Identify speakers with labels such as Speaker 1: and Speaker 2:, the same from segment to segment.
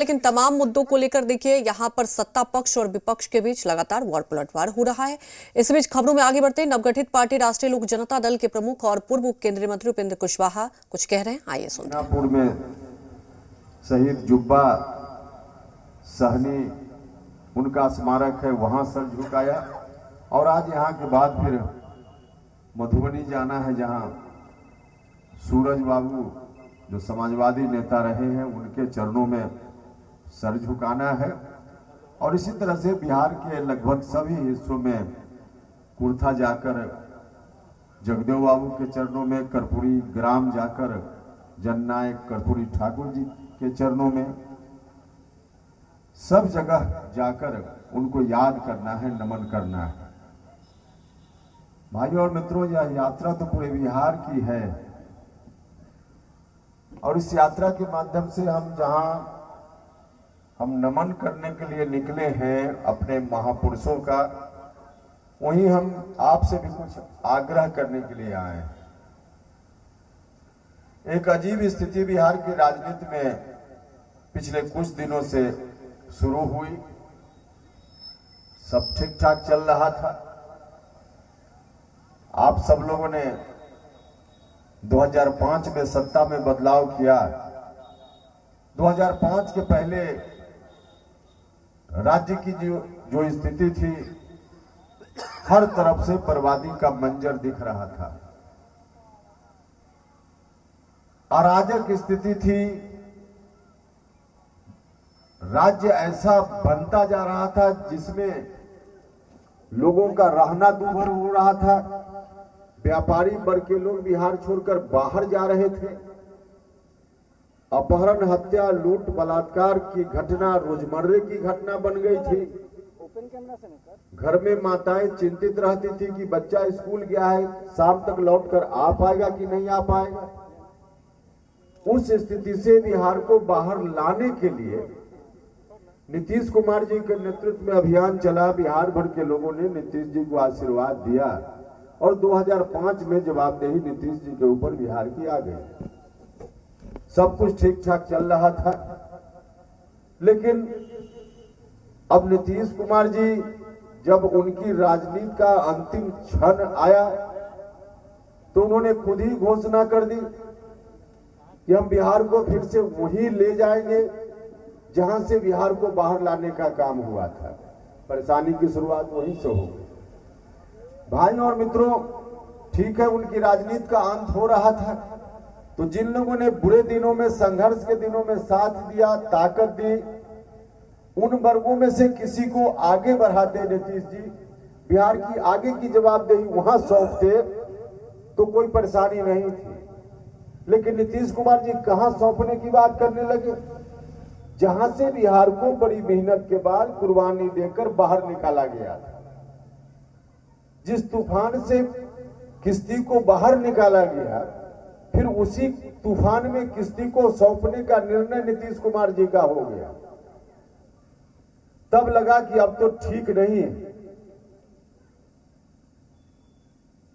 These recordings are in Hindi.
Speaker 1: लेकिन तमाम मुद्दों को लेकर देखिए यहां पर सत्ता पक्ष और विपक्ष के बीच लगातार वार पलटवार हो रहा है। इस बीच खबरों में आगे बढ़ते नवगठित पार्टी राष्ट्रीय लोक जनता दल के प्रमुख और पूर्व केंद्रीय मंत्री उपेंद्र कुशवाहा कुछ कह रहे हैं, आइए सुनते हैं।
Speaker 2: नागपुर में शहीद जुब्बा सहनी उनका स्मारक है, वहां सर झुकाया और आज यहाँ के बाद फिर मधुबनी जाना है, जहां सूरज बाबू जो समाजवादी नेता रहे हैं उनके चरणों में सर झुकाना है। और इसी तरह से बिहार के लगभग सभी हिस्सों में कुर्था जाकर जगदेव बाबू के चरणों में, कर्पूरी ग्राम जाकर जननायक कर्पूरी ठाकुर जी के चरणों में, सब जगह जाकर उनको याद करना है, नमन करना है। भाइयों और मित्रों, यह यात्रा तो पूरे बिहार की है और इस यात्रा के माध्यम से हम नमन करने के लिए निकले हैं अपने महापुरुषों का, वहीं हम आपसे भी कुछ आग्रह करने के लिए आए हैं। एक अजीब स्थिति बिहार की राजनीति में पिछले कुछ दिनों से शुरू हुई। सब ठीक ठाक चल रहा था। आप सब लोगों ने 2005 में सत्ता में बदलाव किया। 2005 के पहले राज्य की जो स्थिति थी, हर तरफ से बर्बादी का मंजर दिख रहा था। अराजक स्थिति थी। राज्य ऐसा बनता जा रहा था जिसमें लोगों का रहना दूभर हो रहा था। व्यापारी वर्ग के लोग बिहार छोड़कर बाहर जा रहे थे। अपहरण, हत्या, लूट, बलात्कार की घटना रोजमर्रे की घटना बन गई थी। घर में माताएं चिंतित रहती थी कि बच्चा स्कूल गया है, शाम तक लौटकर आ पाएगा कि नहीं आ पाएगा। उस स्थिति से बिहार को बाहर लाने के लिए नीतीश कुमार जी के नेतृत्व में अभियान चला। बिहार भर के लोगों ने नीतीश जी को आशीर्वाद दिया और 2005 में जवाबदेही नीतीश जी के ऊपर बिहार की आ गई। सब कुछ ठीक ठाक चल रहा था, लेकिन अब नीतीश कुमार जी जब उनकी राजनीति का अंतिम क्षण आया तो उन्होंने खुद ही घोषणा कर दी कि हम बिहार को फिर से वही ले जाएंगे जहां से बिहार को बाहर लाने का काम हुआ था। परेशानी की शुरुआत वहीं से हो गई। भाइयों और मित्रों, ठीक है, उनकी राजनीति का अंत हो रहा था, तो जिन लोगों ने बुरे दिनों में, संघर्ष के दिनों में साथ दिया, ताकत दी, उन वर्गों में से किसी को आगे बढ़ाते नीतीश जी, बिहार की आगे की जवाबदेही वहां सौंपते तो कोई परेशानी नहीं थी। लेकिन नीतीश कुमार जी कहां सौंपने की बात करने लगे, जहां से बिहार को बड़ी मेहनत के बाद कुर्बानी देकर बाहर निकाला गया था। जिस तूफान से किश्ती को बाहर निकाला गया, फिर उसी तूफान में किश्ती को सौंपने का निर्णय नीतीश कुमार जी का हो गया। तब लगा कि अब तो ठीक नहीं है।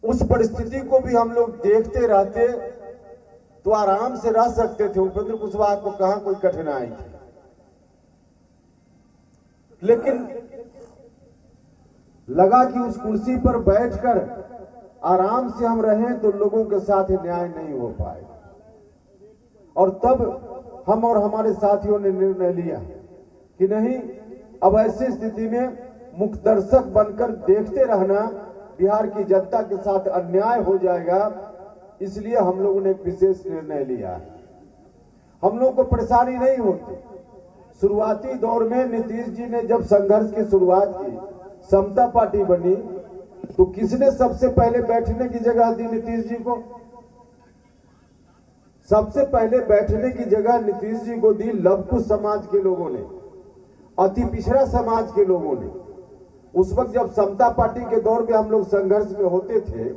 Speaker 2: उस परिस्थिति को भी हम लोग देखते रहते तो आराम से रह सकते थे। उपेंद्र कुशवाहा को कहां कोई कठिनाई थी, लेकिन लगा कि उस कुर्सी पर बैठकर आराम से हम रहें तो लोगों के साथ न्याय नहीं हो पाएगा। और तब हम और हमारे साथियों ने निर्णय लिया कि नहीं, अब ऐसी स्थिति में मुखदर्शक बनकर देखते रहना बिहार की जनता के साथ अन्याय हो जाएगा। इसलिए हम लोगों ने एक विशेष निर्णय लिया। हम लोग को परेशानी नहीं होती। शुरुआती दौर में नीतीश जी ने जब संघर्ष की शुरुआत की, समता पार्टी बनी, तो किसने सबसे पहले बैठने की जगह दी नीतीश जी को? सबसे पहले बैठने की जगह नीतीश जी को दी लवकुश समाज के लोगों ने, अति पिछड़ा समाज के लोगों ने। उस वक्त जब समता पार्टी के दौर में हम लोग संघर्ष में होते थे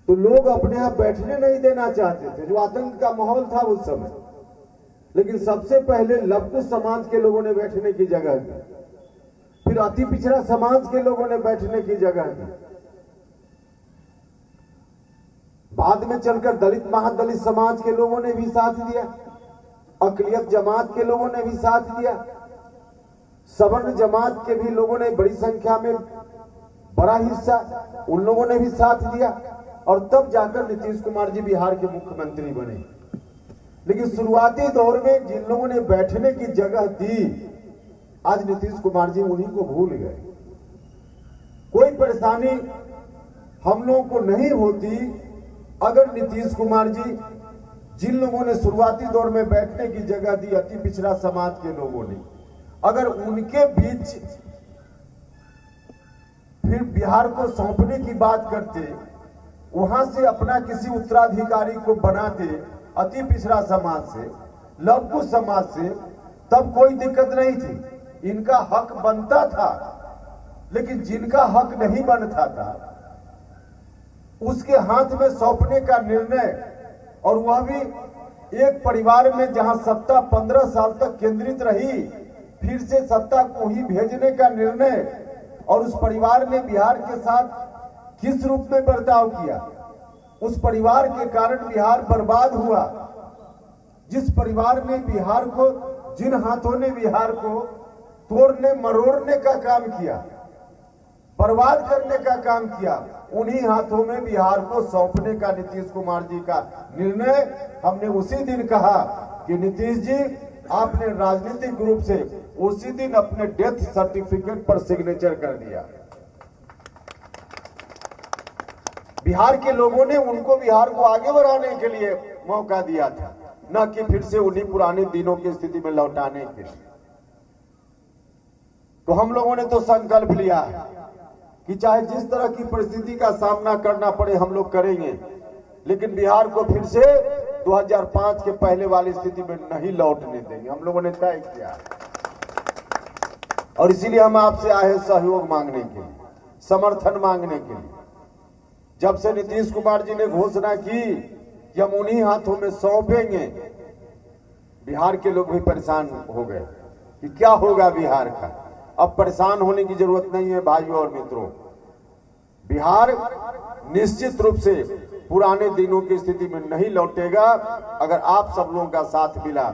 Speaker 2: तो लोग अपने यहां बैठने नहीं देना चाहते थे, जो आतंक का माहौल था उस समय। लेकिन सबसे पहले लवकुश समाज के लोगों ने बैठने की जगह दी, फिर अति पिछड़ा समाज के लोगों ने बैठने की जगह दी। बाद में चलकर दलित महादलित समाज के लोगों ने भी साथ दिया। अकलियत जमात के लोगों ने भी साथ दिया, सवर्ण जमात के भी लोगों ने बड़ी संख्या में, बड़ा हिस्सा उन लोगों ने भी साथ दिया, और तब जाकर नीतीश कुमार जी बिहार के मुख्यमंत्री बने। लेकिन शुरुआती दौर में जिन लोगों ने बैठने की जगह दी, आज नीतीश कुमार जी उन्हीं को भूल गए। कोई परेशानी हम लोगों को नहीं होती अगर नीतीश कुमार जी जिन लोगों ने शुरुआती दौर में बैठने की जगह दी, अति पिछड़ा समाज के लोगों ने, अगर उनके बीच फिर बिहार को सौंपने की बात करते, वहां से अपना किसी उत्तराधिकारी को बनाते अति पिछड़ा समाज से, लवकुश समाज से, तब कोई दिक्कत नहीं थी, इनका हक बनता था। लेकिन जिनका हक नहीं बनता था उसके हाथ में सौंपने का निर्णय, और वह भी एक परिवार में जहां सत्ता 15 साल तक केंद्रित रही, फिर से सत्ता को ही भेजने का निर्णय, और उस परिवार ने बिहार के साथ किस रूप में बर्ताव किया, उस परिवार के कारण बिहार बर्बाद हुआ। जिस परिवार ने बिहार को, जिन हाथों ने बिहार को तोड़ने मरोड़ने का काम किया, बर्बाद करने का काम किया, उन्हीं हाथों में बिहार को सौंपने का नीतीश कुमार जी का निर्णय। हमने उसी दिन कहा कि नीतीश जी, आपने राजनीतिक रूप से उसी दिन अपने डेथ सर्टिफिकेट पर सिग्नेचर कर दिया। बिहार के लोगों ने उनको बिहार को आगे बढ़ाने के लिए मौका दिया था, न कि फिर से उन्हीं पुराने दिनों की स्थिति में लौटाने के लिए। तो हम लोगों ने तो संकल्प लिया है कि चाहे जिस तरह की परिस्थिति का सामना करना पड़े हम लोग करेंगे, लेकिन बिहार को फिर से 2005 के पहले वाली स्थिति में नहीं लौटने देंगे। हम लोगों ने तय किया, और इसीलिए हम आपसे आए हैं सहयोग मांगने के लिए, समर्थन मांगने के लिए। जब से नीतीश कुमार जी ने घोषणा की कि हम उन्हीं हाथों में सौंपेंगे, बिहार के लोग भी परेशान हो गए कि क्या होगा बिहार का। अब परेशान होने की जरूरत नहीं है भाइयों और मित्रों, बिहार निश्चित रूप से पुराने दिनों की स्थिति में नहीं लौटेगा अगर आप सब लोगों का साथ मिला।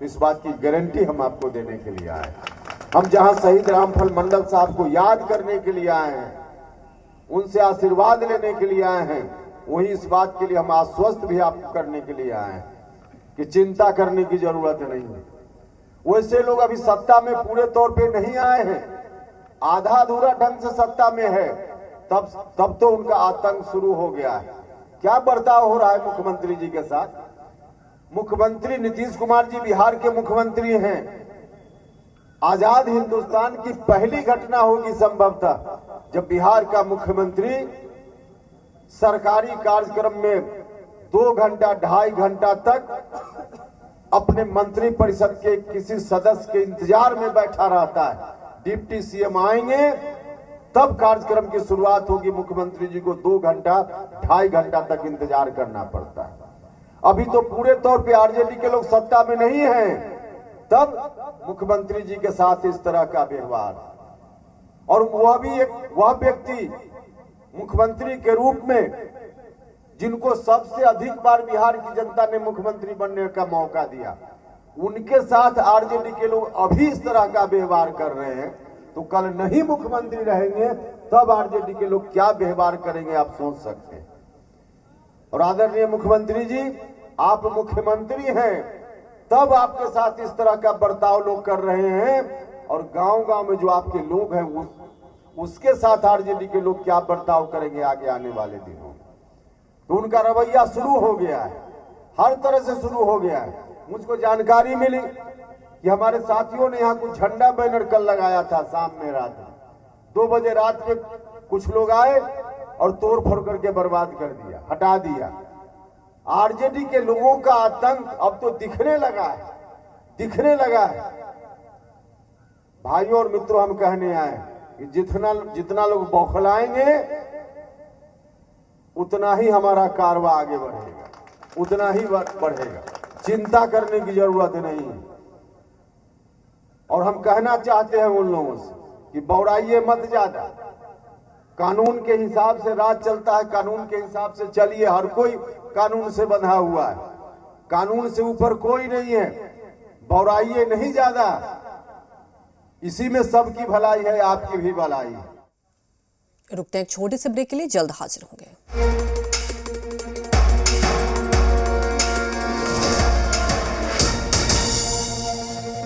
Speaker 2: इस बात की गारंटी हम आपको देने के लिए आए। हम जहां शहीद रामफल मंडल साहब को याद करने के लिए आए हैं, उनसे आशीर्वाद लेने के लिए आए हैं, वही इस बात के लिए हम आश्वस्त भी आपको करने के लिए आए हैं कि चिंता करने की जरूरत नहीं है। वैसे लोग अभी सत्ता में पूरे तौर पे नहीं आए हैं, आधा अधूरा ढंग से सत्ता में है, तब तो उनका आतंक शुरू हो गया है। क्या बर्ताव हो रहा है मुख्यमंत्री जी के साथ? मुख्यमंत्री नीतीश कुमार जी बिहार के मुख्यमंत्री हैं। आजाद हिंदुस्तान की पहली घटना होगी संभवतः जब बिहार का मुख्यमंत्री सरकारी कार्यक्रम में 2 घंटा 2.5 घंटा तक अपने मंत्री परिषद के किसी सदस्य के इंतजार में बैठा रहता है। डिप्टी सीएम आएंगे तब कार्यक्रम की शुरुआत होगी। मुख्यमंत्री जी को 2 घंटा 2.5 घंटा तक इंतजार करना पड़ता है। अभी तो पूरे तौर पे आरजेडी के लोग सत्ता में नहीं हैं, तब मुख्यमंत्री जी के साथ इस तरह का व्यवहार, और वह व्यक्ति मुख्यमंत्री के रूप में जिनको सबसे अधिक बार बिहार की जनता ने मुख्यमंत्री बनने का मौका दिया, उनके साथ आरजेडी के लोग अभी इस तरह का व्यवहार कर रहे हैं, तो कल नहीं मुख्यमंत्री रहेंगे तब आरजेडी के लोग क्या व्यवहार करेंगे आप सोच सकते हैं। और आदरणीय मुख्यमंत्री जी, आप मुख्यमंत्री हैं तब आपके साथ इस तरह का बर्ताव लोग कर रहे हैं, और गांव-गांव में जो आपके लोग हैं उसके साथ आरजेडी के लोग क्या बर्ताव करेंगे आगे आने वाले दिनों में। तो उनका रवैया शुरू हो गया है, हर तरह से शुरू हो गया है। मुझको जानकारी मिली कि हमारे साथियों ने यहाँ कुछ झंडा बैनर कल लगाया था शाम में, रात में 2 बजे रात में कुछ लोग आए और तोड़ फोड़ करके बर्बाद कर दिया, हटा दिया। आरजेडी के लोगों का आतंक अब तो दिखने लगा है। भाइयों और मित्रों, हम कहने आए कि जितना लोग बौखलाएंगे उतना ही हमारा कारवा आगे बढ़ेगा, उतना ही बढ़ेगा। चिंता करने की जरूरत नहीं है। और हम कहना चाहते हैं उन लोगों से कि बौराइए मत ज्यादा। कानून के हिसाब से राज चलता है, कानून के हिसाब से चलिए। हर कोई कानून से बंधा हुआ है, कानून से ऊपर कोई नहीं है। बौराइए नहीं ज्यादा, इसी में सबकी भलाई है, आपकी भी भलाई है।
Speaker 1: रुकते हैं एक छोटे से ब्रेक के लिए, जल्द हाजिर होंगे।